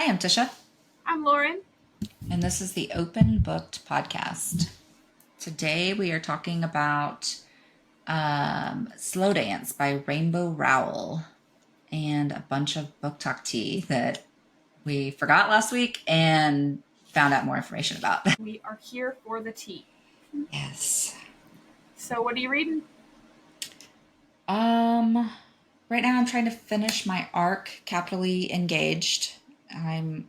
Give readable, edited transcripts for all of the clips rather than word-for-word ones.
Hi, I'm Tisha, I'm Loren. and this is the Open Booked podcast. Today we are talking about Slow Dance by Rainbow Rowell and a bunch of BookTok tea that we forgot last week and found out more information about. We are here for the tea. Yes. So, what are you reading? Um, right now I'm trying to finish my arc, Capitally Engaged. I'm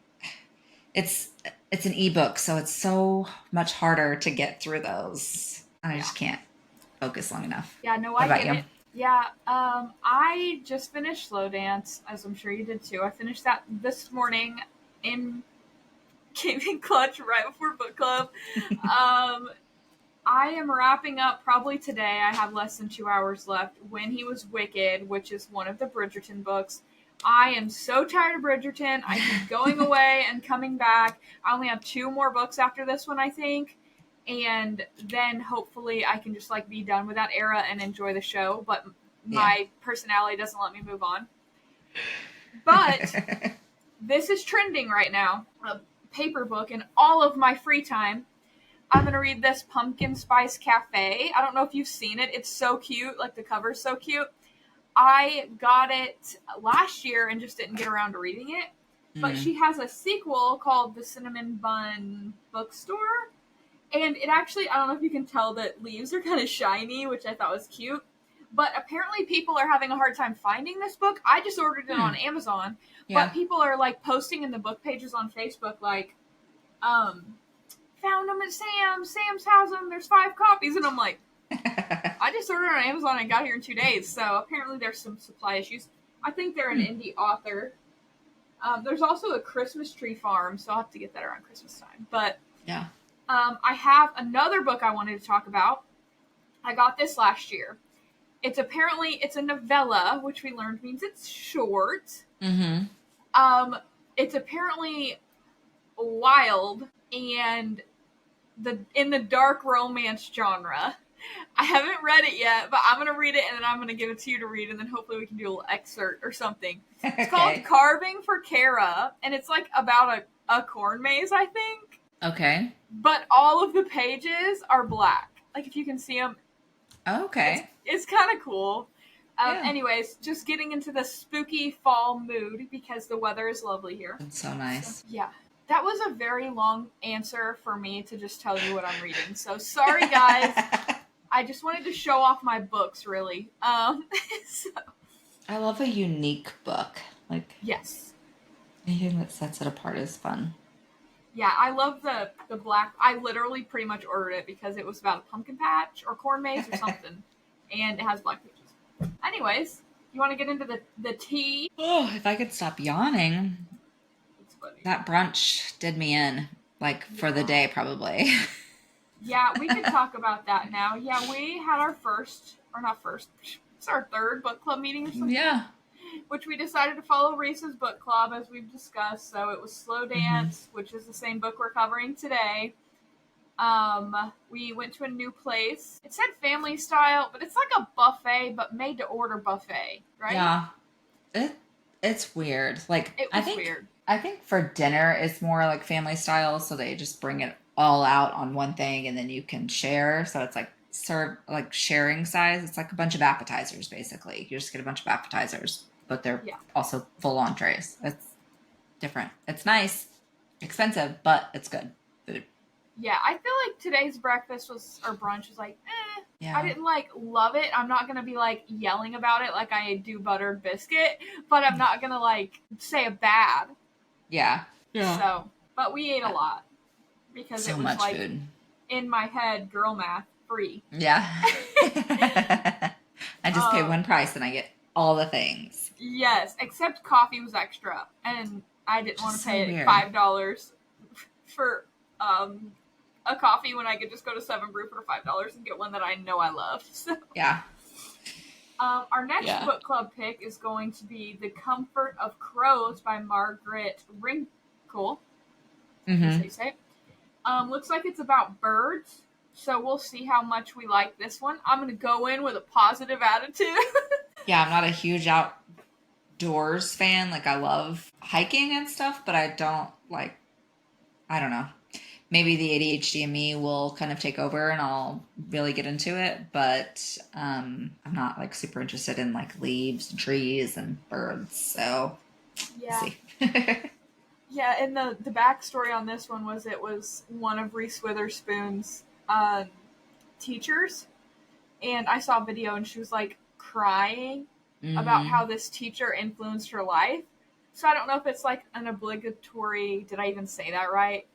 it's it's an ebook, so it's so much harder to get through those. I Yeah. just can't focus long enough. Yeah, no, What I about get you? it. Yeah, I just finished Slow Dance, as I'm sure you did too. I finished that this morning in Gaming Clutch right before book club. Um, I am wrapping up probably today. I have less than 2 hours left. When He Was Wicked, which is one of the Bridgerton books. I am so tired of Bridgerton. I keep going away and coming back. I only have two more books after this one, I think. And then hopefully I can just like be done with that era and enjoy the show. But Yeah. my personality doesn't let me move on. But this is trending right now. A paper book in all of my free time. I'm going to read this Pumpkin Spice Cafe. I don't know if you've seen it. It's so cute. Like, the cover's so cute. I got it last year and just didn't get around to reading it. But she has a sequel called The Cinnamon Bun Bookstore. And it actually, I don't know if you can tell that leaves are kind of shiny, which I thought was cute. But apparently people are having a hard time finding this book. I just ordered it on Amazon. Yeah. But people are, like, posting in the book pages on Facebook, like, found them at Sam's. Sam's has them. There's 5 copies. And I'm like, I just ordered on Amazon and got here in 2 days. So apparently there's some supply issues. I think they're an indie author. There's also a Christmas Tree Farm, so I'll have to get that around Christmas time. But Yeah. I have another book I wanted to talk about. I got this last year. It's a novella, which we learned means it's short. It's apparently wild and in the dark romance genre. I haven't read it yet, but I'm going to read it and then I'm going to give it to you to read, and then hopefully we can do a little excerpt or something. It's called Carving for Kara, and it's like about a corn maze, I think. Okay. But all of the pages are black. Like, if you can see them. Okay. It's kind of cool. Yeah. Anyways, just getting into the spooky fall mood because the weather is lovely here. It's so nice. So, yeah. That was a very long answer for me to just tell you what I'm reading. So sorry, guys. I just wanted to show off my books, really. So. I love a unique book. Like, yes. anything that sets it apart is fun. Yeah, I love the black. I literally pretty much ordered it because it was about a pumpkin patch or corn maze or something. And it has black pages. Anyways, you want to get into the tea? Oh, if I could stop yawning. It's funny. That brunch did me in, like, for the day, probably. Yeah, we could talk about that now. Yeah, we had our it's our third book club meeting or something. Yeah. Which we decided to follow Reese's book club, as we've discussed. So it was Slow Dance, which is the same book we're covering today. We went to a new place. It said family style, but it's like a buffet, but made to order buffet, right? Yeah. It's weird. Like, it was weird. I think for dinner it's more like family style, so they just bring it all out on one thing and then you can share. So it's like serve like sharing size. It's like a bunch of appetizers basically. You just get a bunch of appetizers, but they're also full entrees. It's different. It's nice, expensive, but it's good food. Yeah, I feel like today's breakfast or brunch was like, Yeah. I didn't like love it. I'm not gonna be like yelling about it like I do buttered biscuit, but I'm not gonna like say a bad. Yeah. Yeah. So, but we ate a lot because so it was much like food. In my head, girl math free. Yeah. I just pay one price and I get all the things. Yes, except coffee was extra, and I didn't want to pay $5 for a coffee when I could just go to 7 Brew for $5 and get one that I know I love. So. Yeah. Our next book club pick is going to be The Comfort of Crows by Margaret Wrinkle. That's how you say it. Looks like it's about birds, so we'll see how much we like this one. I'm going to go in with a positive attitude. Yeah, I'm not a huge outdoors fan. Like I love hiking and stuff, but I don't like, I don't know. Maybe the ADHD in me will kind of take over and I'll really get into it. But I'm not like super interested in like leaves and trees and birds. So we'll Yeah. see. Yeah, and the backstory on this one was it was one of Reese Witherspoon's teachers, and I saw a video and she was like crying about how this teacher influenced her life. So I don't know if it's like an obligatory, did I even say that right?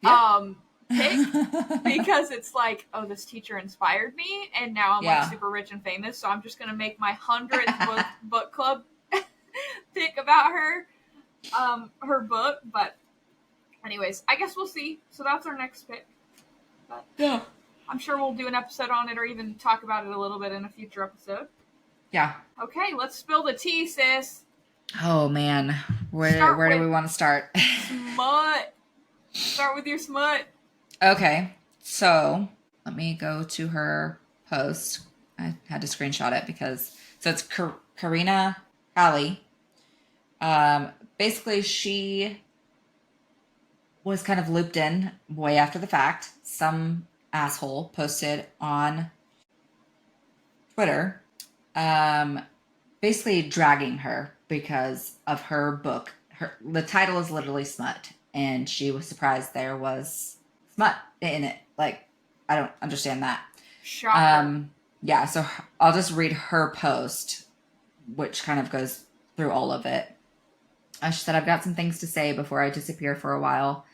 Yeah. Pick, because it's like, oh, this teacher inspired me and now I'm Yeah. like super rich and famous, so I'm just gonna make my 100th book club pick about her book. But anyways, I guess we'll see. So that's our next pick. But Yeah. I'm sure we'll do an episode on it or even talk about it a little bit in a future episode. Yeah. Okay, let's spill the tea, sis. Oh man, where do we want to start? Smut. Start with your smut. Okay, so let me go to her post. I had to screenshot it because so it's Karina Alley. Basically, she was kind of looped in way after the fact. Some asshole posted on Twitter, basically dragging her because of her book. The title is literally smut, and she was surprised there was smut in it. Like, I don't understand that. Shocker. Yeah, so I'll just read her post, which kind of goes through all of it. She said, I've got some things to say before I disappear for a while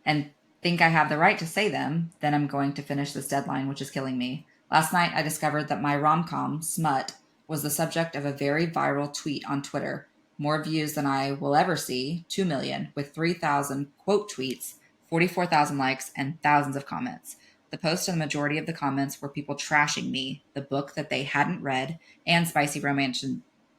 and think I have the right to say them. Then I'm going to finish this deadline, which is killing me. Last night, I discovered that my rom-com, Smut, was the subject of a very viral tweet on Twitter. More views than I will ever see, 2 million, with 3,000 quote tweets, 44,000 likes, and thousands of comments. The post and the majority of the comments were people trashing me, the book that they hadn't read, and spicy romance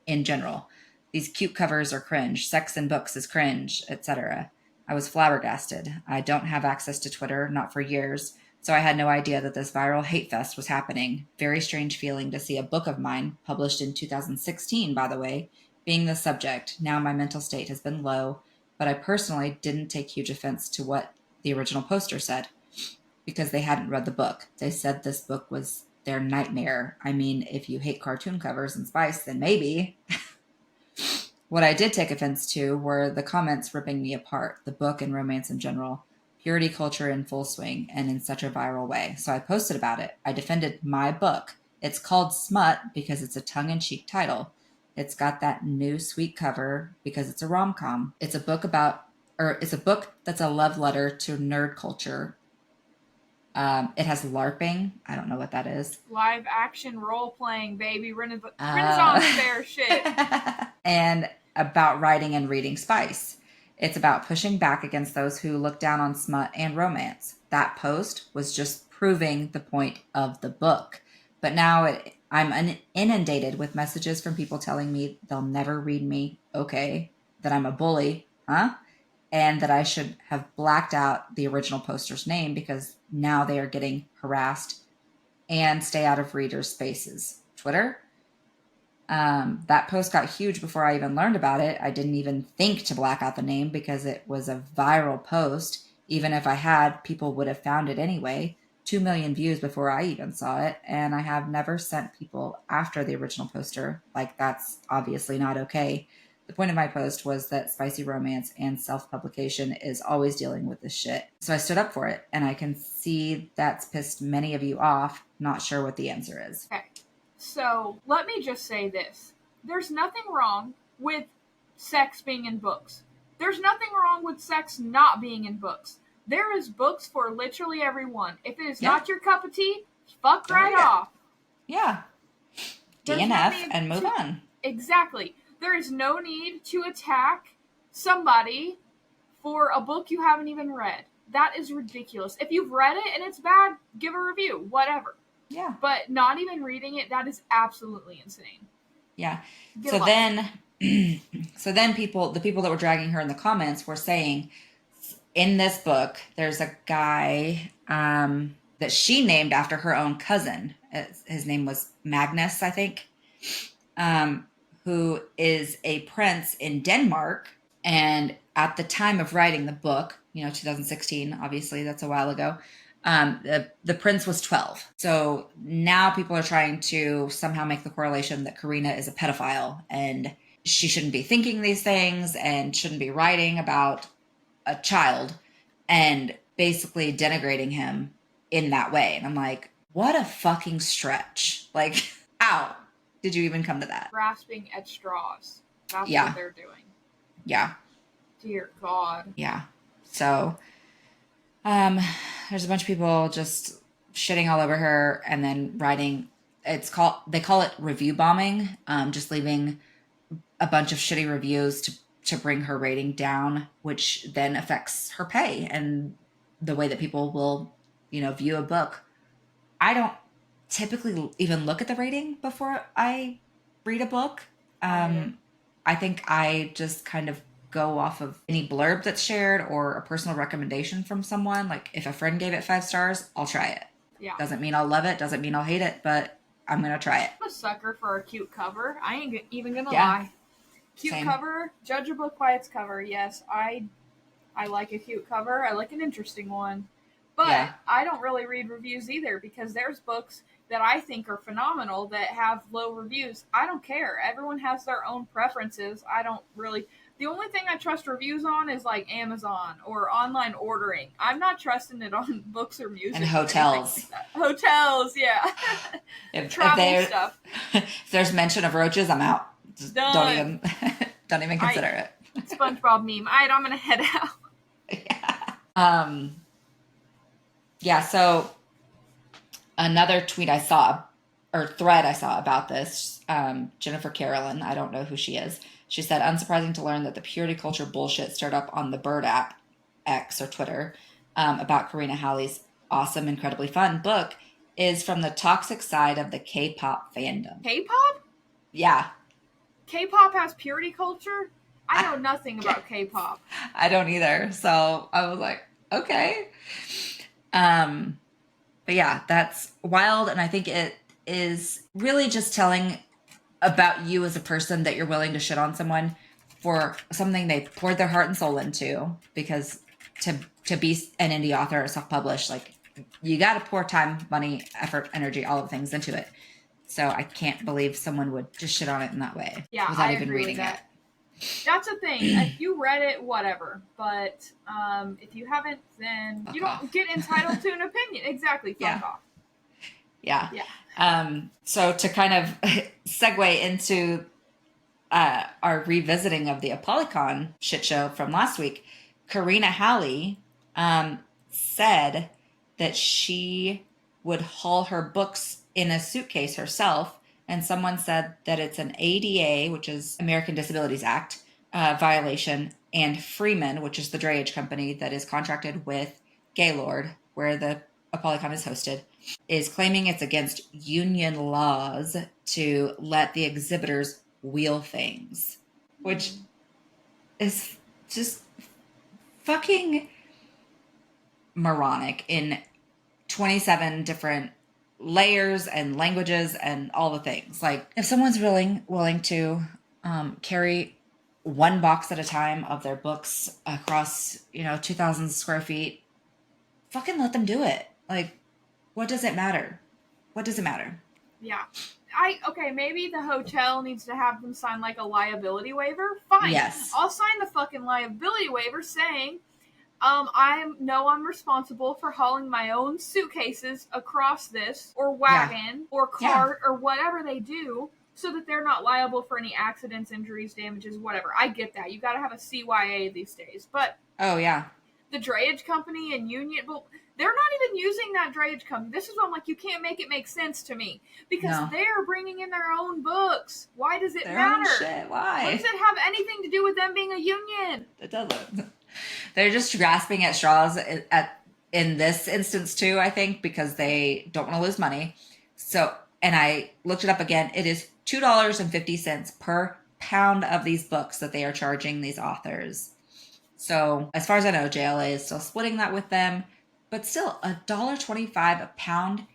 in general. These cute covers are cringe. Sex in books is cringe, etc. I was flabbergasted. I don't have access to Twitter, not for years, so I had no idea that this viral hate fest was happening. Very strange feeling to see a book of mine, published in 2016, by the way, being the subject. Now my mental state has been low, but I personally didn't take huge offense to what the original poster said, because they hadn't read the book. They said this book was their nightmare. I mean, if you hate cartoon covers and spice, then maybe. What I did take offense to were the comments ripping me apart, the book and romance in general, purity culture in full swing, and in such a viral way. So I posted about it. I defended my book. It's called Smut because it's a tongue-in-cheek title. It's got that new sweet cover because it's a rom-com. It's a book that's a love letter to nerd culture. It has LARPing. I don't know what that is. Live action role playing, baby. Renaissance fair shit. And about writing and reading spice. It's about pushing back against those who look down on smut and romance. That post was just proving the point of the book. But now I'm inundated with messages from people telling me they'll never read me, okay, that I'm a bully, huh? And that I should have blacked out the original poster's name because now they are getting harassed and stay out of readers' spaces. Twitter? That post got huge before I even learned about it. I didn't even think to black out the name because it was a viral post. Even if I had, people would have found it anyway. 2 million views before I even saw it. And I have never sent people after the original poster. Like, that's obviously not okay. The point of my post was that spicy romance and self-publication is always dealing with this shit. So I stood up for it, and I can see that's pissed many of you off. Not sure what the answer is. Okay. So, let me just say this. There's nothing wrong with sex being in books. There's nothing wrong with sex not being in books. There is books for literally everyone. If it is not your cup of tea, fuck right off. Yeah. DNF and move on. Exactly. There is no need to attack somebody for a book you haven't even read. That is ridiculous. If you've read it and it's bad, give a review, whatever. Yeah. But not even reading it, that is absolutely insane. Yeah. So then the people that were dragging her in the comments were saying, in this book, there's a guy that she named after her own cousin. His name was Magnus, I think, who is a prince in Denmark. And at the time of writing the book, 2016, obviously that's a while ago, the prince was 12. So now people are trying to somehow make the correlation that Karina is a pedophile and she shouldn't be thinking these things and shouldn't be writing about a child and basically denigrating him in that way. And I'm like, what a fucking stretch. Like, how did you even come to that? Grasping at straws. That's Yeah. what they're doing. Yeah. Dear God. Yeah. So, there's a bunch of people just shitting all over her and then writing, they call it review bombing, just leaving a bunch of shitty reviews to bring her rating down, which then affects her pay and the way that people will, view a book. I don't typically even look at the rating before I read a book. I think I just kind of go off of any blurb that's shared or a personal recommendation from someone. Like if a friend gave it 5 stars, I'll try it. Yeah. Doesn't mean I'll love it. Doesn't mean I'll hate it, but I'm going to try it. I'm a sucker for a cute cover. I ain't even gonna lie. Cute Same. cover. Judge a book by its cover. Yes, I like a cute cover. I like an interesting one. But Yeah. I don't really read reviews either because there's books that I think are phenomenal that have low reviews. I don't care. Everyone has their own preferences. I don't really... The only thing I trust reviews on is like Amazon or online ordering. I'm not trusting it on books or music. And hotels. Like hotels, yeah. Travel stuff. If there's mention of roaches, I'm out. Just don't even consider it. SpongeBob meme. Alright, I'm gonna head out. Yeah. So another tweet I saw, or thread I saw about this, Jennifer Carolyn, I don't know who she is. She said, unsurprising to learn that the purity culture bullshit stirred up on the Bird app, X or Twitter, about Karina Howley's awesome, incredibly fun book is from the toxic side of the K-pop fandom. K-pop? Yeah. K-pop has purity culture? I know nothing about K-pop. I don't either. So I was like, okay. But yeah, that's wild. And I think it is really just telling about you as a person that you're willing to shit on someone for something they poured their heart and soul into, because to be an indie author or self-published, like you got to pour time, money, effort, energy, all of the things into it. So I can't believe someone would just shit on it in that way without even reading it. That's the thing. If you read it, whatever. But if you haven't, then fuck you don't off. Get entitled to an opinion. Exactly. Fuck off. Yeah. So to kind of segue into our revisiting of the Apolycon shit show from last week, Karina Howley said that she would haul her books in a suitcase herself, and someone said that it's an ADA, which is American Disabilities Act, violation, and Freeman, which is the drayage company that is contracted with Gaylord, where the Apolycon is hosted, is claiming it's against union laws to let the exhibitors wheel things, which is just fucking moronic in 27 different layers and languages and all the things. Like, if someone's willing to carry one box at a time of their books across 2,000 square feet, fucking let them do it. Like, what does it matter? What does it matter? Yeah. Okay, maybe the hotel needs to have them sign like a liability waiver. Fine. Yes. I'll sign the fucking liability waiver saying I'm responsible for hauling my own suitcases across this, or wagon, or cart, or whatever they do, so that they're not liable for any accidents, injuries, damages, whatever. I get that. You gotta have a CYA these days. But oh yeah, the drayage company and union, but they're not even using that drayage company. This is why I'm like, you can't make it make sense to me, because they're bringing in their own books. Why does it matter? Shit. Why? What does it have anything to do with them being a union? It doesn't. They're just grasping at straws in this instance too, I think, because they don't want to lose money. So, and I looked it up again. It is $2.50 per pound of these books that they are charging these authors. So as far as I know, JLA is still splitting that with them, but still $1.25 a pound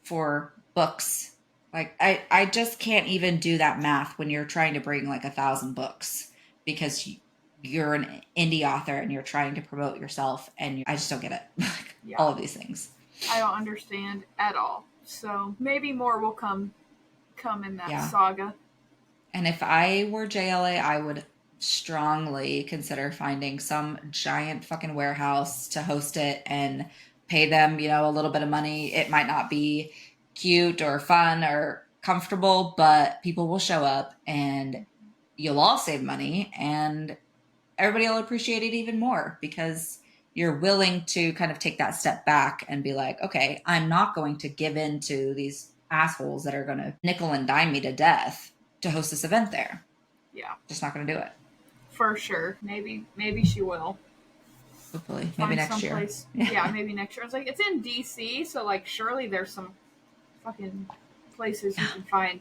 for books Like I just can't even do that math when you're trying to bring like 1,000 books because you're an indie author and you're trying to promote yourself and I just don't get it. Like Yeah. all of these things. I don't understand at all. So maybe more will come in that Yeah. saga. And if I were JLA, I would strongly consider finding some giant fucking warehouse to host it and pay them, a little bit of money. It might not be cute or fun or comfortable, but people will show up and you'll all save money and everybody will appreciate it even more because you're willing to kind of take that step back and be like, okay, I'm not going to give in to these assholes that are going to nickel and dime me to death to host this event there. Yeah. Just not going to do it. For sure. Maybe she will. Hopefully. Maybe next year. Yeah, maybe next year. It's like, it's in DC, so like surely there's some fucking places you can find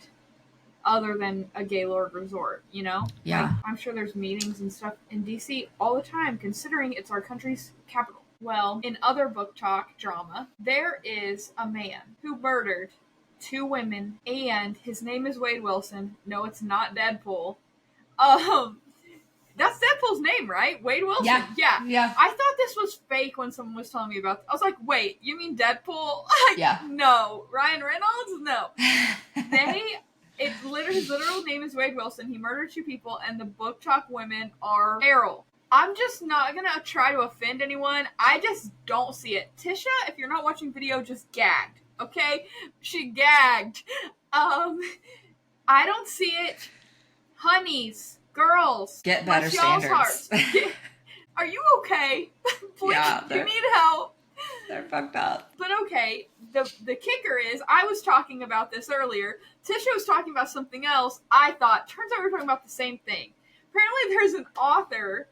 other than a Gaylord resort, Yeah. Like, I'm sure there's meetings and stuff in DC all the time, considering it's our country's capital. Well, in other BookTok drama, there is a man who murdered 2 women, and his name is Wade Wilson. No, it's not Deadpool. That's Deadpool's name, right? Wade Wilson. Yeah. I thought this was fake when someone was telling me about it. I was like, wait, you mean Deadpool? Yeah. No. Ryan Reynolds? No. His literal name is Wade Wilson. He murdered 2 people, and the BookTok women are feral. I'm just not gonna try to offend anyone. I just don't see it. Tisha, if you're not watching video, just gagged. Okay? She gagged. I don't see it. Honeys, girls, get better standards. Are you okay? Please, yeah, you need help. They're fucked up. But okay, the kicker is, I was talking about this earlier. Tisha was talking about something else. Turns out we were talking about the same thing. Apparently there's an author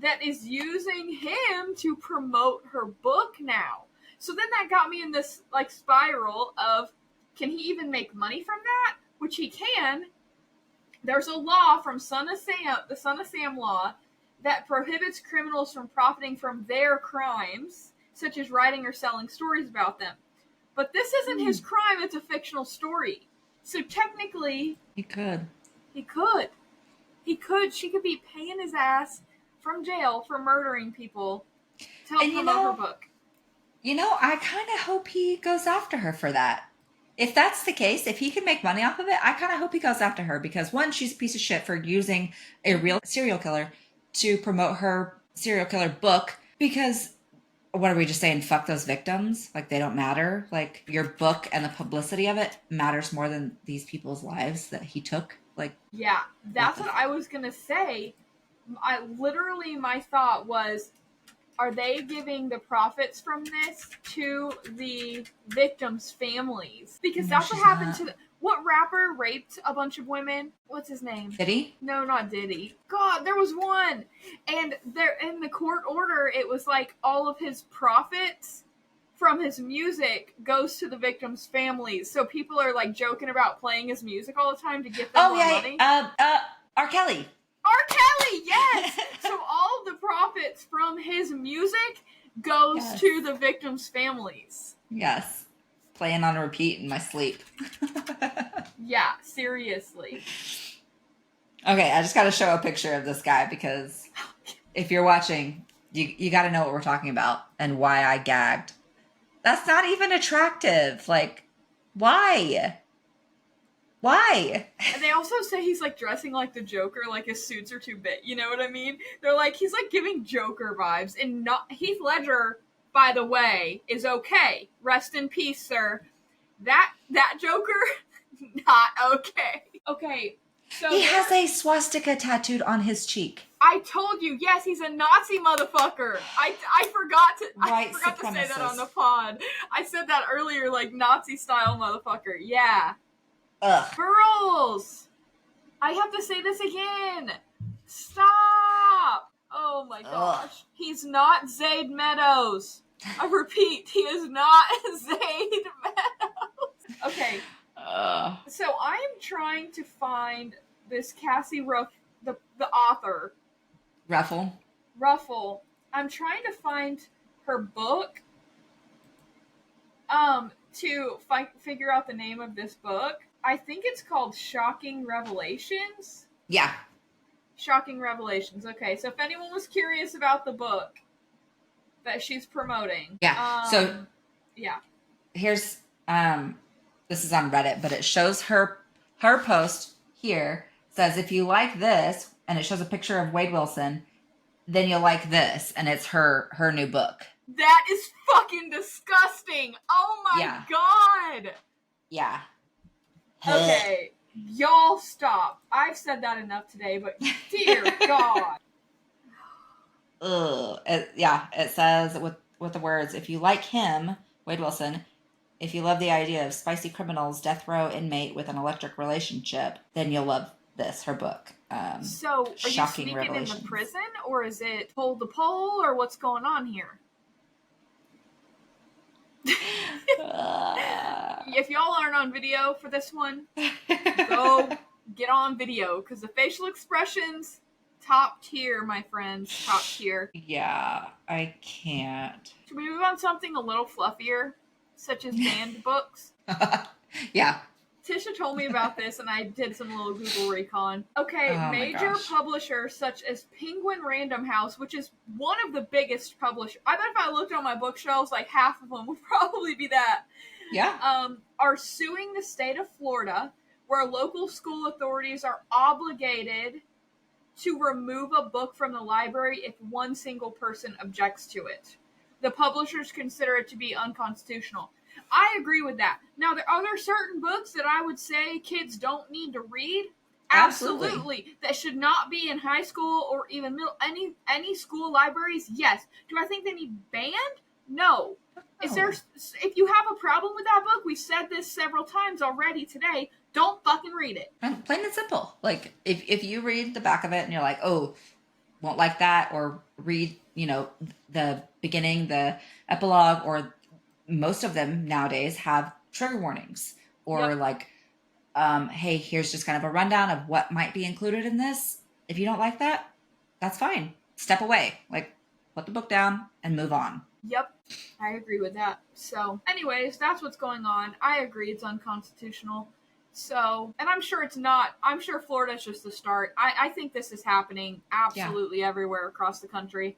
that is using him to promote her book now. So then that got me in this like spiral of, can he even make money from that? Which he can. There's a law from the Son of Sam law, that prohibits criminals from profiting from their crimes, such as writing or selling stories about them. But this isn't his crime, it's a fictional story. So technically... He could. She could be paying his ass from jail for murdering people to help promote her book. I kind of hope he goes after her for that. If that's the case, if he can make money off of it, I kind of hope he goes after her because, one, she's a piece of shit for using a real serial killer to promote her serial killer book because, what are we just saying? Fuck those victims. Like, they don't matter. Like, your book and the publicity of it matters more than these people's lives that he took. Like, yeah, that's what I was going to say. My thought was, are they giving the profits from this to the victims' families? Because that's what happened to what rapper raped a bunch of women? What's his name? Diddy? No, not Diddy. God, there was one. And there in the court order, it was like all of his profits from his music goes to the victims' families. So people are like joking about playing his music all the time to get them more money. R. Kelly. R. Kelly, yes! So all the profits from his music goes to the victims' families. Yes. Playing on repeat in my sleep. Yeah, seriously. Okay, I just got to show a picture of this guy because if you're watching, you got to know what we're talking about and why I gagged. That's not even attractive. Like, why? Why? And they also say he's like dressing like the Joker, like his suits are too big. You know what I mean? They're like, he's like giving Joker vibes. And not Heath Ledger, by the way, is okay. Rest in peace, sir. That Joker, not okay. Okay, so he has a swastika tattooed on his cheek. I told you, yes, he's a Nazi motherfucker. I forgot to say that on the pod. I said that earlier, like Nazi style motherfucker. Yeah. Ugh. Girls! I have to say this again! Stop! Oh my gosh. Ugh. He's not Zayd Meadows. I repeat, he is not Zayd Meadows. Okay. So I am trying to find this Cassie the author. Ruffle. I'm trying to find her book. to figure out the name of this book. I think it's called Shocking Revelations. Yeah. Shocking Revelations. Okay, so if anyone was curious about the book that she's promoting. Yeah. So yeah. Here's this is on Reddit, but it shows her post here says, if you like this, and it shows a picture of Wade Wilson, then you'll like this, and it's her new book. That is fucking disgusting. Oh my god. Yeah. Okay, y'all stop. I've said that enough today, but dear God. Ugh. It says with the words, if you like him, Wade Wilson, if you love the idea of spicy criminals, death row inmate with an electric relationship, then you'll love this, her book. So, are you sneaking in the prison, or is it pole to pole, or what's going on here? If y'all aren't on video for this one, go get on video, because the facial expressions, top tier, my friends, top tier. Yeah, I can't. Should we move on to something a little fluffier, such as banned books? Yeah. Tisha told me about this, and I did some little Google recon. Okay, major publishers such as Penguin Random House, which is one of the biggest publishers. I bet if I looked on my bookshelves, like half of them would probably be that. Yeah. Are suing the state of Florida, where local school authorities are obligated to remove a book from the library if one single person objects to it. The publishers consider it to be unconstitutional. I agree with that. Now, are there certain books that I would say kids don't need to read? Absolutely. That should not be in high school or even middle, any school libraries? Yes. Do I think they need banned? No. Is there? If you have a problem with that book, we said this several times already today, don't fucking read it. And plain and simple. Like, if you read the back of it and you're like, oh, won't like that, or read, the beginning, the epilogue, or most of them nowadays have trigger warnings, or hey, here's just kind of a rundown of what might be included in this. If you don't like that, that's fine. Step away. Like, put the book down and move on. Yep, I agree with that. So, anyways, that's what's going on. I agree it's unconstitutional. So, and I'm sure it's not. I'm sure Florida's just the start. I think this is happening absolutely everywhere across the country.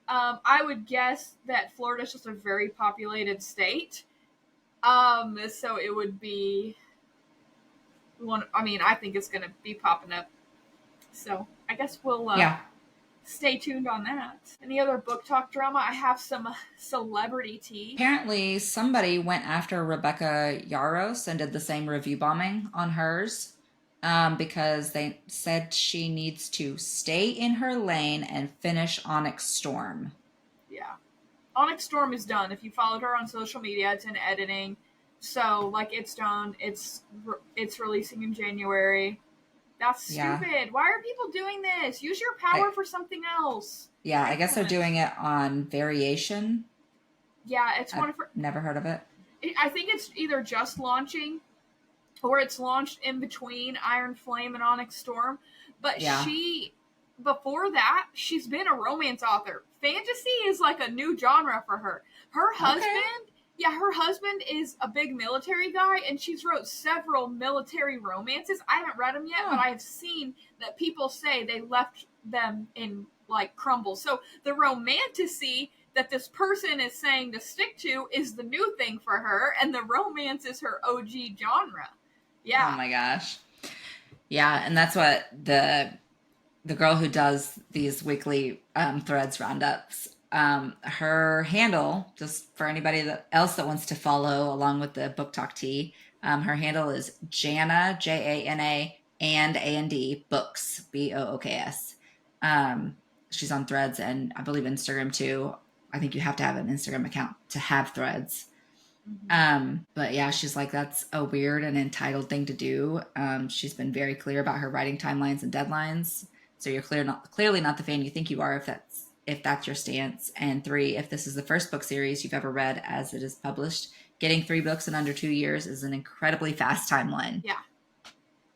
I would guess that Florida's just a very populated state. So it would be I think it's going to be popping up. So I guess we'll stay tuned on that. Any other book talk drama? I have some celebrity tea. Apparently, somebody went after Rebecca Yarros and did the same review bombing on hers. Because they said she needs to stay in her lane and finish Onyx Storm. Yeah. Onyx Storm is done. If you followed her on social media, it's in editing. So, it's done. It's releasing in January. That's stupid. Yeah. Why are people doing this? Use your power for something else. Yeah, I guess they're doing it on Variation. Yeah, it's one of her... Never heard of it. I think it's either just launching, or it's launched in between Iron Flame and Onyx Storm. But before that, she's been a romance author. Fantasy is like a new genre for her. Her husband is a big military guy, and she's wrote several military romances. I haven't read them yet, but I have seen that people say they left them in, crumbles. So the romantasy that this person is saying to stick to is the new thing for her, and the romance is her OG genre. Yeah. Oh my gosh. Yeah, and that's what the girl who does these weekly threads roundups, her handle, just for anybody else that wants to follow along with the Book Talk tea, her handle is Jana, Jana, and A&D Books, BOOKS. She's on Threads and I believe Instagram too. I think you have to have an Instagram account to have Threads. But yeah, she's like, that's a weird and entitled thing to do. She's been very clear about her writing timelines and deadlines. So you're clearly not the fan you think you are if that's your stance. And 3, if this is the first book series you've ever read as it is published, getting 3 books in under 2 years is an incredibly fast timeline. Yeah.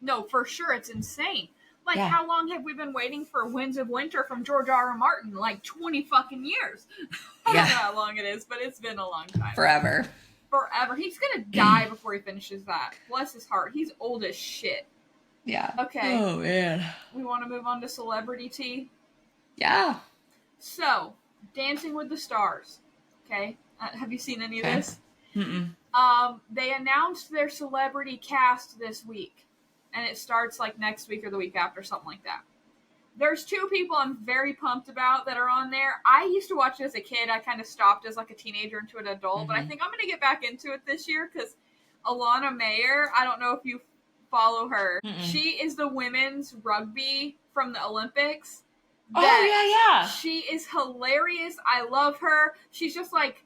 No, for sure. It's insane. How long have we been waiting for Winds of Winter from George R.R. Martin? 20 fucking years. I don't know how long it is, but it's been a long time. Forever. forever. He's gonna die before he finishes that. Bless his heart. He's old as shit. Yeah. Okay. Oh, man. We want to move on to celebrity tea. Yeah. So, Dancing with the Stars. Okay. Have you seen any of this? Mm-mm. They announced their celebrity cast this week. And it starts like next week or the week after, something like that. There's 2 people I'm very pumped about that are on there. I used to watch it as a kid. I kind of stopped as like a teenager into an adult. But I think I'm going to get back into it this year because Alana Mayer, I don't know if you follow her. Mm-mm. She is the women's rugby from the Olympics. Oh, yeah. She is hilarious. I love her. She's just like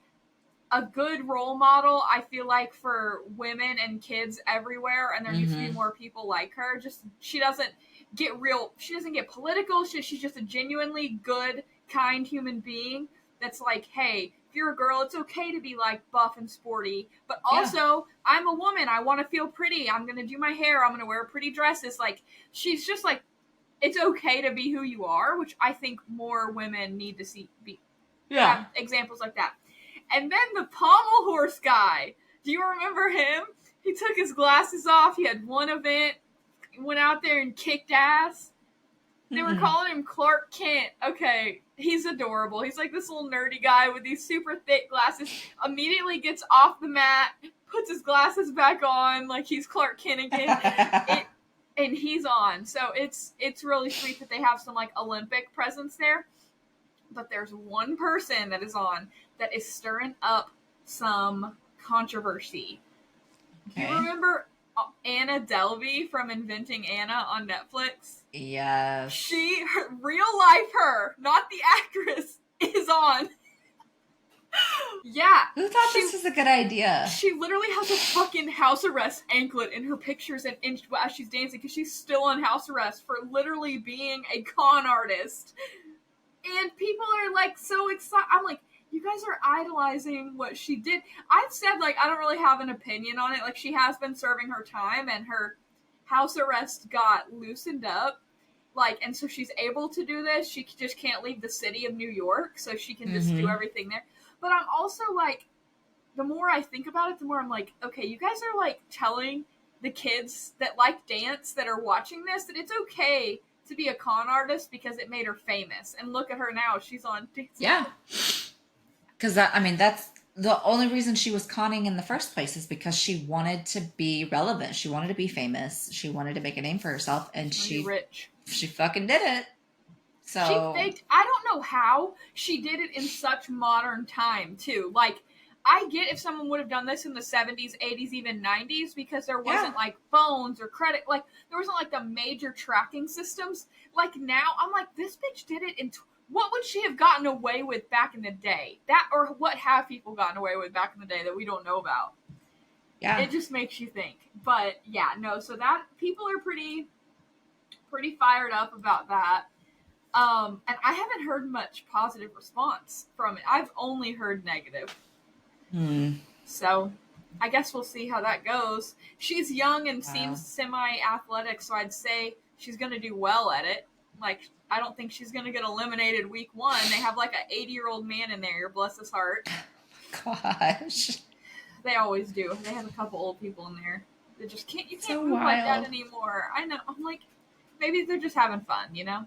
a good role model, I feel like, for women and kids everywhere, and there needs to be more people like her. Just she doesn't get political. She's just a genuinely good, kind human being that's like, hey, if you're a girl, it's okay to be like buff and sporty, but also I'm a woman, I want to feel pretty, I'm gonna do my hair, I'm gonna wear pretty dresses. Like, she's just like, it's okay to be who you are, which I think more women need to have examples like that. And then the pommel horse guy. Do you remember him? He took his glasses off. He had one event, went out there and kicked ass. They were calling him Clark Kent. Okay, he's adorable. He's like this little nerdy guy with these super thick glasses. Immediately gets off the mat, puts his glasses back on like he's Clark Kent again. And he's on. So it's really sweet that they have some like Olympic presence there. But there's one person that is on that is stirring up some controversy. Okay. Do you remember Anna Delvey from Inventing Anna on Netflix? Yes. Real life her, not the actress, is on. Yeah. Who thought this was a good idea? She literally has a fucking house arrest anklet in her pictures and as she's dancing because she's still on house arrest for literally being a con artist. And people are like so excited. I'm like, you guys are idolizing what she did. I've said, like, I don't really have an opinion on it. Like, she has been serving her time and her house arrest got loosened up. Like, and so she's able to do this. She just can't leave the city of New York, so she can just do everything there. But I'm also like, the more I think about it, the more I'm like, okay, you guys are like telling the kids that like dance that are watching this that it's okay to be a con artist because it made her famous. And look at her now. She's on Dance. Yeah. Because, that's the only reason she was conning in the first place is because she wanted to be relevant. She wanted to be famous. She wanted to make a name for herself. And she rich. She fucking did it. So she faked. I don't know how she did it in such modern time, too. Like, I get if someone would have done this in the 70s, 80s, even 90s, because there wasn't, like, phones or credit. Like, there wasn't, like, the major tracking systems. Like, now, I'm like, this bitch did it in... what would she have gotten away with back in the day? That, or what have people gotten away with back in the day that we don't know about? Yeah. It just makes you think. But, yeah, no, so that... people are pretty fired up about that. And I haven't heard much positive response from it. I've only heard negative. So, I guess we'll see how that goes. She's young and seems semi-athletic, so I'd say she's going to do well at it. Like, I don't think she's going to get eliminated week 1. They have, like, an 80-year-old man in there, bless his heart. Gosh. They always do. They have a couple old people in there. They just can't move like that anymore. I know. I'm like, maybe they're just having fun, you know?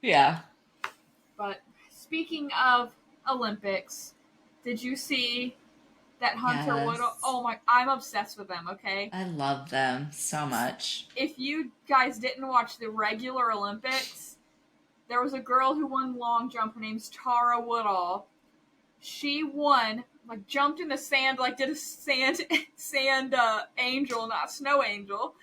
Yeah. But, speaking of Olympics, did you see... that Hunter Woodall, I'm obsessed with them, okay? I love them so much. If you guys didn't watch the regular Olympics, there was a girl who won long jump. Her name's Tara Woodall. She won, like, jumped in the sand, like, did a sand angel, not snow angel.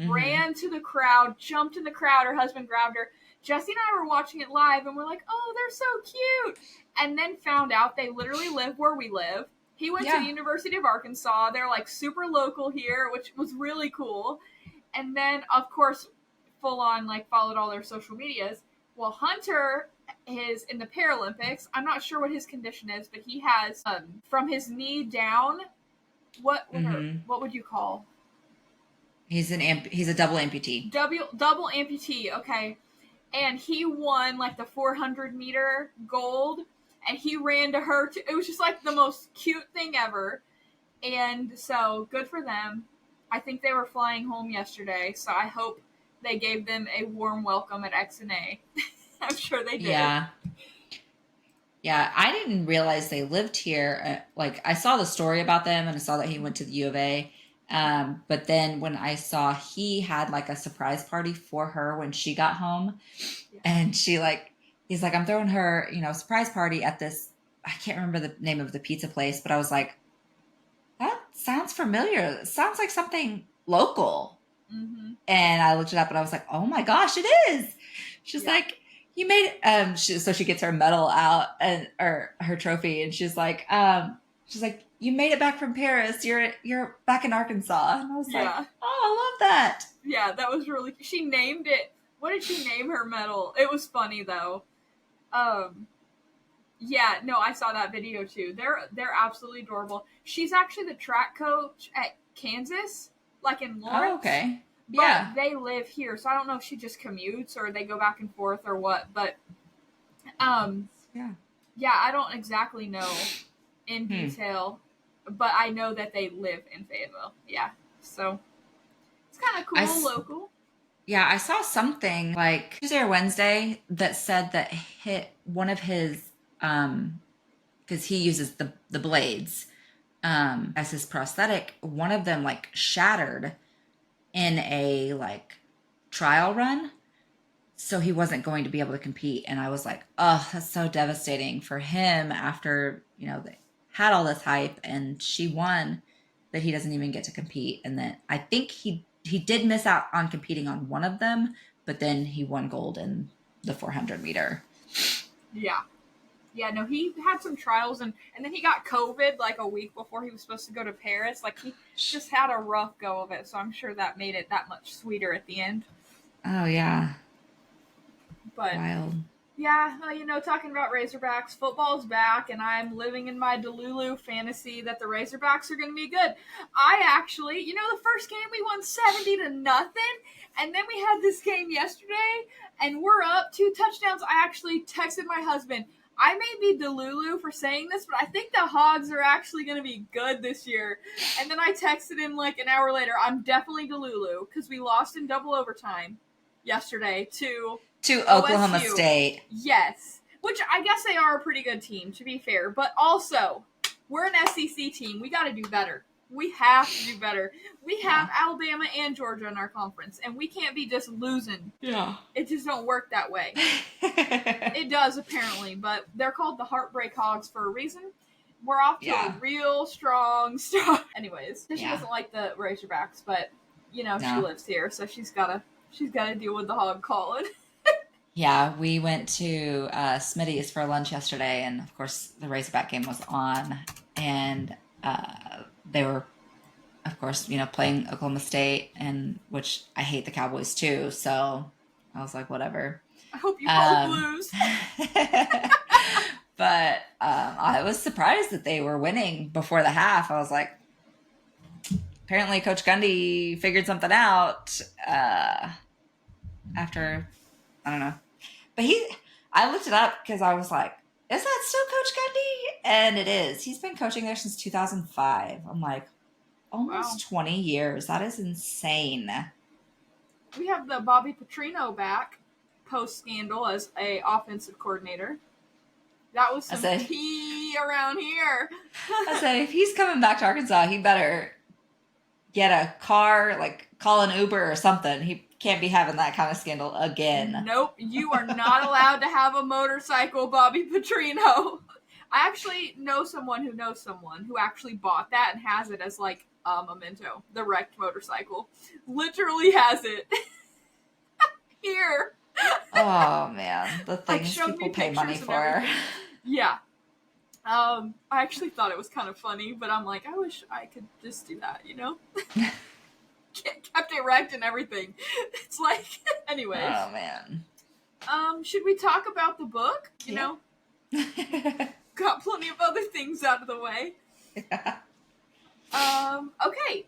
Ran to the crowd, jumped in the crowd. Her husband grabbed her. Jesse and I were watching it live, and we're like, oh, they're so cute. And then found out they literally live where we live. He went to the University of Arkansas. They're, like, super local here, which was really cool. And then, of course, full on, like, followed all their social medias. Well, Hunter is in the Paralympics. I'm not sure what his condition is, but he has, from his knee down, what would you call? He's a double amputee. Double amputee, okay. And he won, like, the 400-meter gold. And he ran to her. It was just, like, the most cute thing ever. And so, good for them. I think they were flying home yesterday, so I hope they gave them a warm welcome at XNA. I'm sure they did. Yeah. Yeah, I didn't realize they lived here. Like, I saw the story about them and I saw that he went to the U of A. But then when I saw he had like a surprise party for her when she got home, and he's like, I'm throwing her, a surprise party at this, I can't remember the name of the pizza place, but I was like, that sounds familiar. It sounds like something local. Mm-hmm. And I looked it up and I was like, oh my gosh, it is. She's like, you made so she gets her medal out or her trophy, and she's like, you made it back from Paris. You're back in Arkansas. And I was like, oh, I love that. Yeah, that was really, she named it. What did she name her medal? It was funny though. Yeah, no, I saw that video too. They're absolutely adorable. She's actually the track coach at Kansas, like in Lawrence. Oh, okay. But they live here, so I don't know if she just commutes or they go back and forth or what. But, yeah, I don't exactly know in detail, but I know that they live in Fayetteville. Yeah, so it's kind of cool, local. Yeah, I saw something like Tuesday or Wednesday that said that one of his, because he uses the blades as his prosthetic, one of them like shattered in a like trial run, so he wasn't going to be able to compete. And I was like, oh, that's so devastating for him after they had all this hype and she won, that he doesn't even get to compete. And then I think he did miss out on competing on one of them, but then he won gold in the 400 meter. Yeah, no, he had some trials and then he got COVID like a week before he was supposed to go to Paris. Like, he just had a rough go of it, so I'm sure that made it that much sweeter at the end. Oh, yeah. But, wild. Yeah, talking about Razorbacks, football's back, and I'm living in my Delulu fantasy that the Razorbacks are going to be good. I actually, the first game we won 70-0, and then we had this game yesterday, and we're up 2 touchdowns. I actually texted my husband, I may be Delulu for saying this, but I think the Hogs are actually going to be good this year. And then I texted him like an hour later, I'm definitely Delulu, because we lost in double overtime yesterday to Oklahoma OSU. State. Yes. Which I guess they are a pretty good team, to be fair. But also, we're an SEC team. We got to do better. We have to do better. We have Alabama and Georgia in our conference, and we can't be just losing. Yeah. It just don't work that way. It does, apparently, but they're called the Heartbreak Hogs for a reason. We're off to a real strong start. Anyways, she doesn't like the Razorbacks, but, she lives here, so she's got to deal with the hog calling. Yeah, we went to Smitty's for lunch yesterday, and of course the Razorback game was on, and they were, of course, playing Oklahoma State, and which I hate the Cowboys too, so I was like, whatever. I hope you both lose. But I was surprised that they were winning before the half. I was like, apparently Coach Gundy figured something out after, I don't know. But I looked it up because I was like, is that still Coach Gundy? And it is. He's been coaching there since 2005. I'm like, almost 20 years. That is insane. We have the Bobby Petrino back post-scandal as a offensive coordinator. That was some tea around here. I said, if he's coming back to Arkansas, he better get a car, like call an Uber or something. He can't be having that kind of scandal again. Nope, you are not allowed to have a motorcycle, Bobby Petrino. I actually know someone who actually bought that and has it as like a memento. The wrecked motorcycle. Literally has it. Here. Oh man, the things people pay money for. Yeah. I actually thought it was kind of funny, but I'm like, I wish I could just do that, Kept it wrecked and everything. It's like, anyways. Oh man. Should we talk about the book? Got plenty of other things out of the way. Yeah. Okay.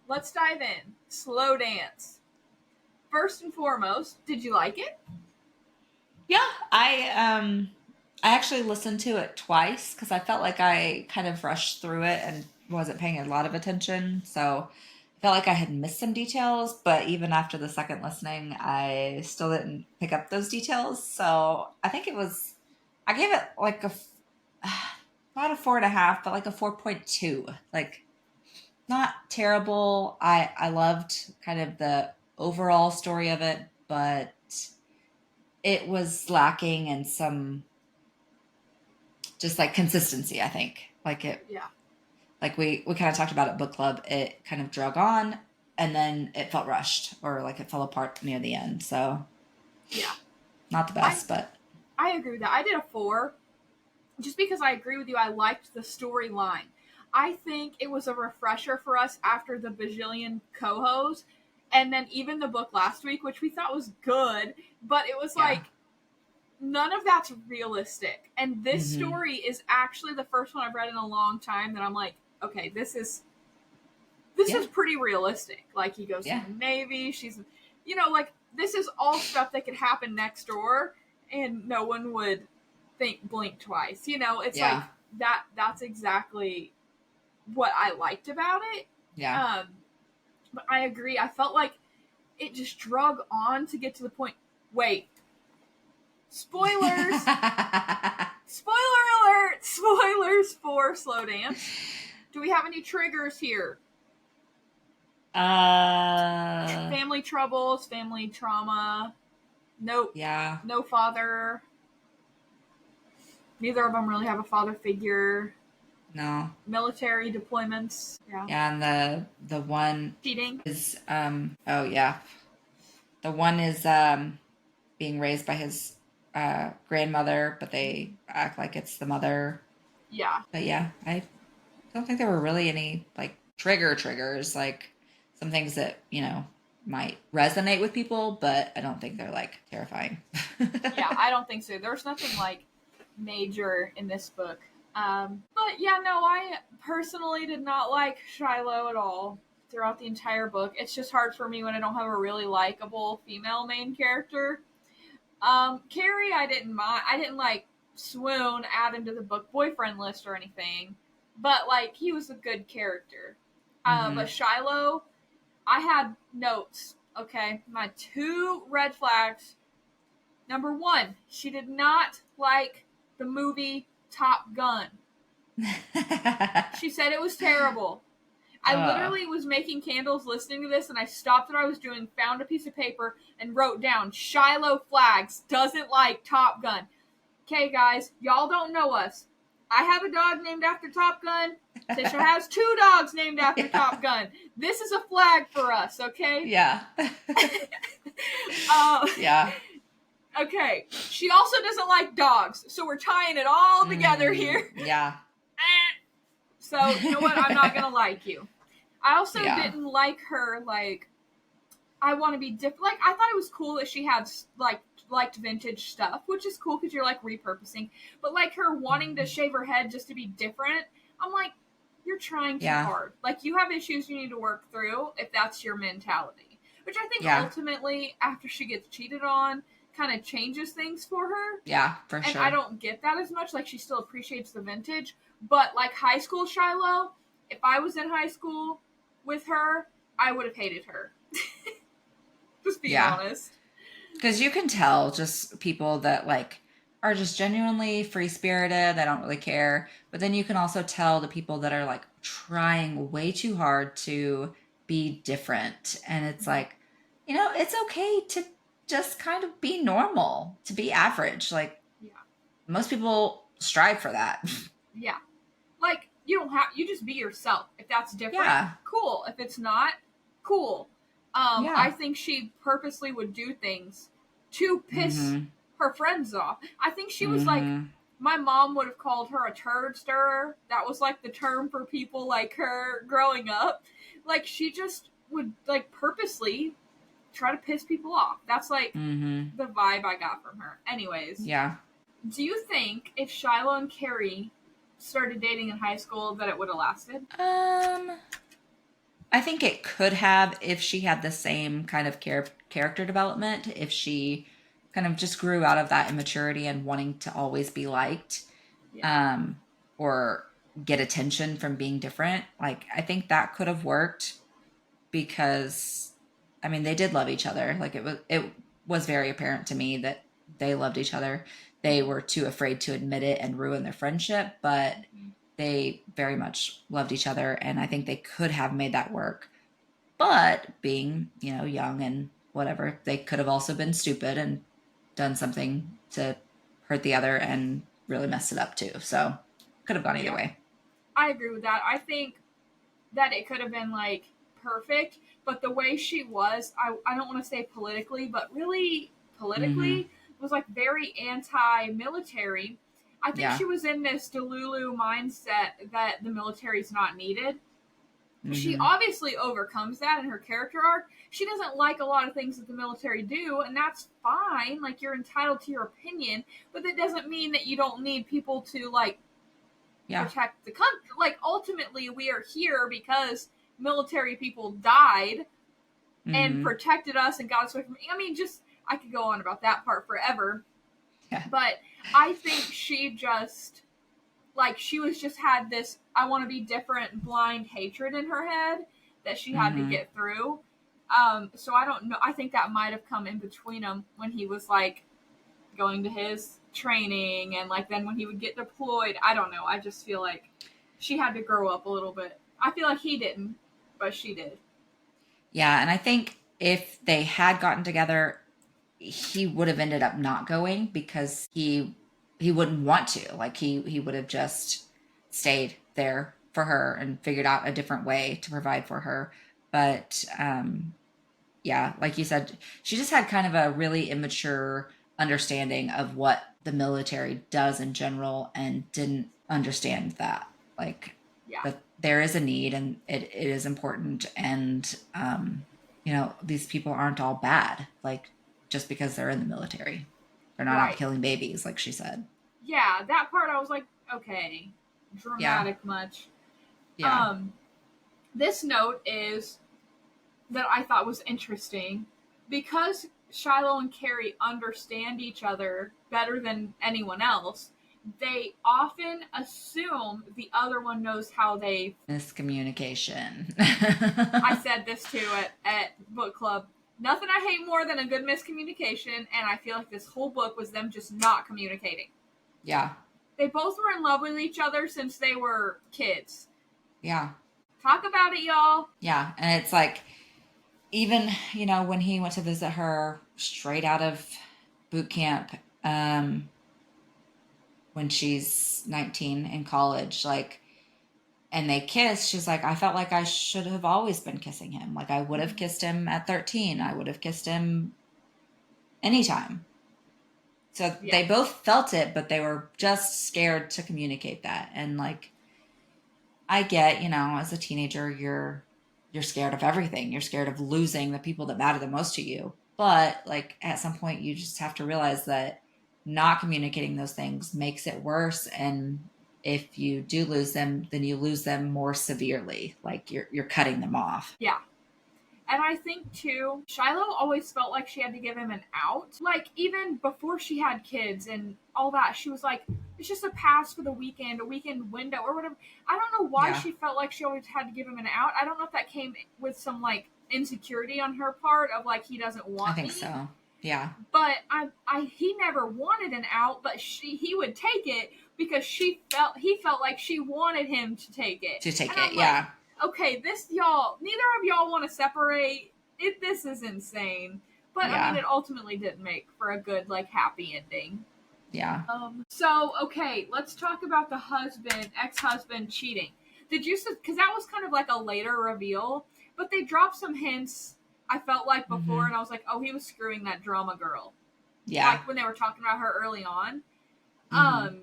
Let's dive in. Slow Dance. First and foremost, did you like it? Yeah, I I actually listened to it twice because I felt like I kind of rushed through it and wasn't paying a lot of attention. So I felt like I had missed some details, but even after the second listening, I still didn't pick up those details. So I think I gave it like not a 4.5, but like a 4.2. Like, not terrible. I loved kind of the overall story of it, but it was lacking in some just like consistency, I think. Yeah. Like we kind of talked about at book club, it kind of drug on and then it felt rushed or like it fell apart near the end. So Yeah. not the I best, but I agree with that. I did a 4 just because I agree with you. I liked the storyline. I think it was a refresher for us after the bajillion cohos and then even the book last week, which we thought was good, but it was yeah. like none of that's realistic. And this Mm-hmm. story is actually the first one I've read in a long time that I'm like, okay, this is Yeah. pretty realistic. Like he goes to Yeah. the Navy, she's like this is all stuff that could happen next door and no one would blink twice. It's like Yeah. that's exactly what I liked about it. Yeah. Um but I agree. I felt like it just drug on to get to the point. Wait, spoilers! Spoiler alert! Spoilers for Slow Dance. Do we have any triggers here? Family troubles, family trauma. Nope. Yeah. No father. Neither of them really have a father figure. No. Military deployments. Yeah. Yeah, and the one Cheating. is oh yeah. The one is being raised by his grandmother, but they act like it's the mother. Yeah. But yeah, I don't think there were really any like triggers, like some things that, might resonate with people, but I don't think they're like terrifying. Yeah, I don't think so. There's nothing like major in this book. But yeah, no, I personally did not like Shiloh at all throughout the entire book. It's just hard for me when I don't have a really likable female main character. Carrie, I didn't mind. I didn't like swoon, add him to the book boyfriend list or anything, but like he was a good character. Mm-hmm. But Shiloh, I had notes. Okay, my 2 red flags. Number 1, she did not like the movie Top Gun. She said it was terrible. I literally was making candles listening to this, and I stopped what I was doing, found a piece of paper, and wrote down Shiloh Flags doesn't like Top Gun. Okay, guys, y'all don't know us. I have a dog named after Top Gun. Tisha has 2 dogs named after Top Gun. This is a flag for us, okay? Yeah. Yeah. Okay. She also doesn't like dogs, so we're tying it all together here. Yeah. So, you know what? I'm not going to like you. I also Yeah. didn't like her, like, I want to be different. Like, I thought it was cool that she had, like, liked vintage stuff, which is cool because you're, like, repurposing. But, like, her wanting to shave her head just to be different, I'm like, you're trying too hard. Like, you have issues you need to work through if that's your mentality. Which I think ultimately, after she gets cheated on, kind of changes things for her. Yeah, for sure. And I don't get that as much. Like, she still appreciates the vintage. But, like, high school Shiloh, if I was in high school with her, I would have hated her. Just being honest. Because you can tell just people that, like, are just genuinely free-spirited. They don't really care. But then you can also tell the people that are, like, trying way too hard to be different. And it's like, it's okay to just kind of be normal, to be average. Like, most people strive for that. Yeah. Like, you just be yourself. If that's different, cool. If it's not, cool. I think she purposely would do things to piss her friends off. I think she was like, my mom would have called her a turd stirrer. That was like the term for people like her growing up. Like, she just would, like, purposely try to piss people off. That's like the vibe I got from her. Anyways. Yeah. Do you think if Shiloh and Carrie started dating in high school that it would have lasted? I think it could have if she had the same kind of character development. If she kind of just grew out of that immaturity and wanting to always be liked, Yeah. or get attention from being different. Like, I think that could have worked because, I mean, they did love each other. Like, it was very apparent to me that they loved each other. They were too afraid to admit it and ruin their friendship, but Mhm. they very much loved each other, and I think they could have made that work. But being, young and whatever, they could have also been stupid and done something to hurt the other and really messed it up too. So could have gone either Yeah. way. I agree with that. I think that it could have been like perfect, but the way she was, I don't want to say politically, but really Mm-hmm. politically was like very anti-military. I think Yeah. she was in this Delulu mindset that the military is not needed. She Mm-hmm. obviously overcomes that in her character arc. She doesn't like a lot of things that the military do, and that's fine. Like, you're entitled to your opinion, but that doesn't mean that you don't need people to like Yeah. protect the country. Like, ultimately, we are here because military people died and Mm-hmm. protected us and got us away from. I mean, just I could go on about that part forever, Yeah. but I think she just like she was just had this I want to be different blind hatred in her head that she had to Mm-hmm. get through. So I don't know. I think that might have come in between them when he was like going to his training and like then when he would get deployed. I don't know. I just feel like she had to grow up a little bit. I feel like he didn't, but she did. Yeah. And I think if they had gotten together, he would have ended up not going because he wouldn't want to. Like, he would have just stayed there for her and figured out a different way to provide for her. But yeah, like you said, she just had kind of a really immature understanding of what the military does in general and didn't understand that. Like, Yeah. that there is a need and it is important. And, these people aren't all bad, like, just because they're in the military. They're not out Right. killing babies, like she said. Yeah, that part I was like, okay, Yeah. dramatic much. Yeah. Um, this note is that I thought was interesting because Shiloh and Carrie understand each other better than anyone else. They often assume the other one knows how they. Miscommunication. I said this too at book club. Nothing I hate more than a good miscommunication, and I feel like this whole book was them just not communicating. Yeah. They both were in love with each other since they were kids. Yeah. Talk about it, y'all. Yeah. And it's like, even, when he went to visit her straight out of boot camp, um when she's 19 in college, like, and they kiss, she's like, I felt like I should have always been kissing him. Like, I would have kissed him at 13, I would have kissed him anytime. So Yeah, they both felt it, but they were just scared to communicate that. And, like, I get, as a teenager, you're scared of everything. You're scared of losing the people that matter the most to you. But, like, at some point you just have to realize that not communicating those things makes it worse. And if you do lose them, then you lose them more severely. Like, you're cutting them off. yeah. And I think too, Shiloh always felt like she had to give him an out. Like, even before she had kids and all that, she was like, it's just a pass for the weekend, a weekend window or whatever. I don't know why Yeah, she felt like she always had to give him an out. I don't know if that came with some like insecurity on her part of like he doesn't I want think me. so. Yeah, But he never wanted an out, but he would take it because he felt like she wanted him to take it. to take And it. I'm like, Yeah, okay, this y'all, neither of y'all want to separate. This is insane. But I mean, yeah, it ultimately didn't make for a good like happy ending. yeah. So okay, let's talk about the ex-husband cheating. Did you because that was kind of like a later reveal, but they dropped some hints. I felt like before, Hmm. and I was like, oh, he was screwing that drama girl Yeah. like when they were talking about her early on. Hmm. Um,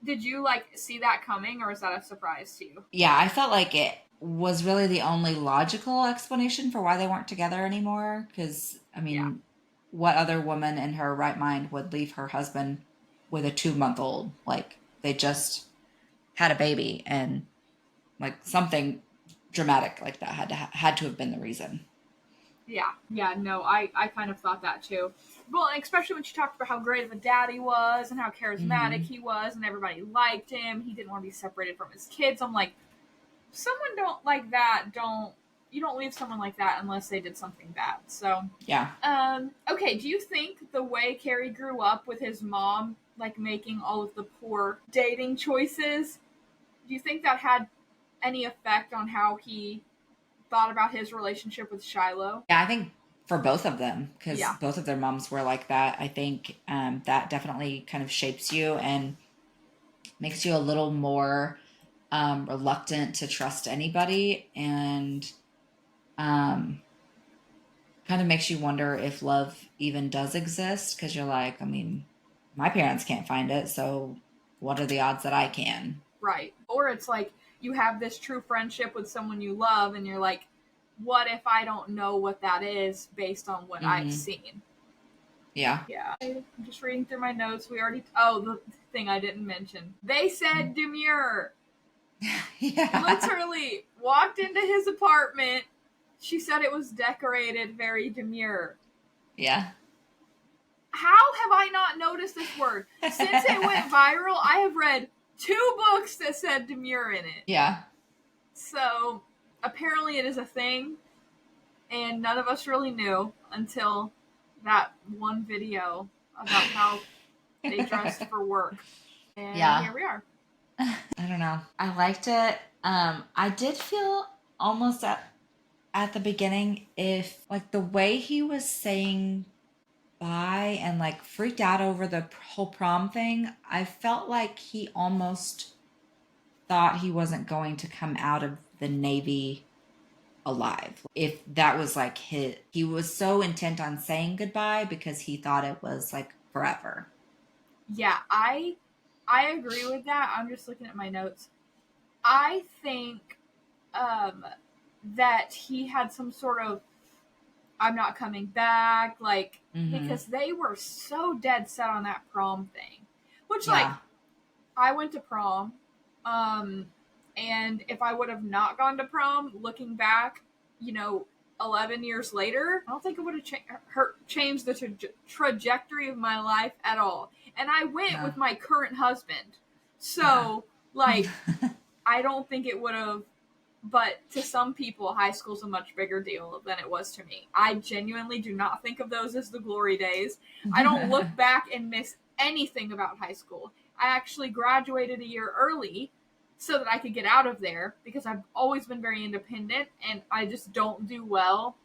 did you like see that coming, or was that a surprise to you? Yeah, I felt like it was really the only logical explanation for why they weren't together anymore. Because, I Yeah, mean, what other woman in her right mind would leave her husband with a 2-month old? Like, they just had a baby, and, like, something dramatic like that had to have been the reason. Yeah, no, I kind of thought that too. Well, especially when she talked about how great of a dad he was and how charismatic Mm-hmm. he was and everybody liked him. He didn't want to be separated from his kids. I'm like, someone don't like that, don't you don't leave someone like that unless they did something bad. So, Yeah. okay, do you think the way Carrie grew up with his mom, like making all of the poor dating choices, do you think that had any effect on how he thought about his relationship with Shiloh? Yeah, I think for both of them, because Yeah. both of their moms were like that, I think that definitely kind of shapes you and makes you a little more reluctant to trust anybody, and um, kind of makes you wonder if love even does exist, because you're like, I mean, my parents can't find it, so what are the odds that I can? Right. Or it's like you have this true friendship with someone you love, and you're like, what if I don't know what that is based on what I've Mm-hmm. seen? Yeah. Yeah. I'm just reading through my notes. We already. Oh, the thing I didn't mention. They said demure. Yeah. Literally walked into his apartment. She said it was decorated very demure. Yeah. How have I not noticed this word? Since it went viral, I have read 2 books that said demure in it. Yeah. So apparently it is a thing, and none of us really knew until that one video about how they dressed for work. And Yeah. here we are. I don't know. I liked it. I did feel almost at the beginning, if like the way he was saying bye and like freaked out over the whole prom thing, I felt like he almost thought he wasn't going to come out of the Navy alive. If that was like he was so intent on saying goodbye because he thought it was like forever. Yeah, I agree with that. I'm just looking at my notes. I think um that he had some sort of I'm not coming back, like Mm-hmm. because they were so dead set on that prom thing. Which like Yeah. I went to prom, um, and if I would have not gone to prom, looking back, you know, 11 years later, I don't think it would have changed the trajectory of my life at all. And I went Yeah. with my current husband, Yeah. so like I don't think it would have. But to some people, high school's a much bigger deal than it was to me. I genuinely do not think of those as the glory days. I don't look back and miss anything about high school. I actually graduated a year early so that I could get out of there because I've always been very independent and I just don't do well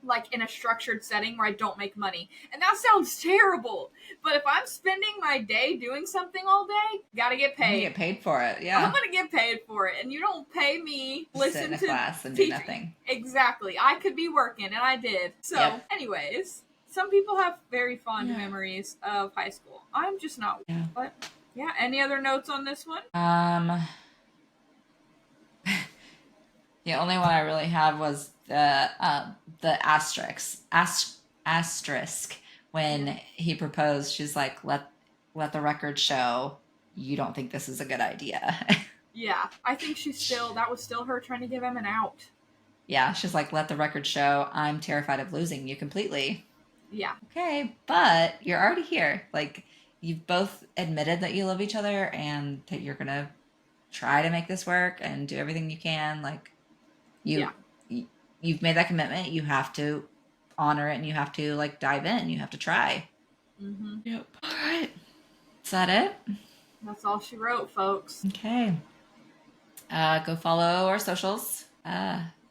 like in a structured setting where I don't make money. And that sounds terrible. But if I'm spending my day doing something all day, gotta get I'm gonna paid. get paid for it. I'm Yeah. gonna get paid for it, and you don't pay me. Just sit Listen in a to class and do teach. nothing. Exactly. I could be working, and I did. So, Yep. anyways, some people have very fond Yeah. memories of high school. I'm just not. Yeah. But yeah, any other notes on this one? The only one I really had was the asterisk when Yeah. he proposed. She's like, let the record show you don't think this is a good idea. Yeah, I think that was still her trying to give him an out. Yeah, she's like, let the record show I'm terrified of losing you completely. Yeah. Okay, but you're already here. Like, you've both admitted that you love each other and that you're gonna try to make this work and do everything you can. Like, Yeah. you, you've made that commitment. You have to honor it, and you have to like dive in. You have to try. Mm-hmm. Yep. All right. Is that it? That's all she wrote, folks. Okay. Go follow our socials.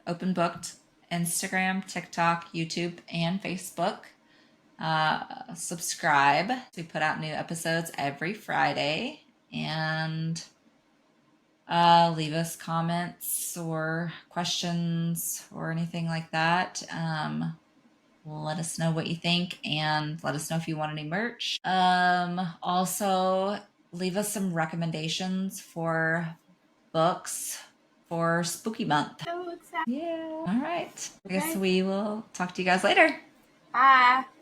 Open Booked, Instagram, TikTok, YouTube, and Facebook. Subscribe. We put out new episodes every Friday, and leave us comments or questions or anything like that. Let us know what you think and let us know if you want any merch. Also, leave us some recommendations for books for spooky month. So excited. Yeah. All right. I guess Okay. we will talk to you guys later. Bye.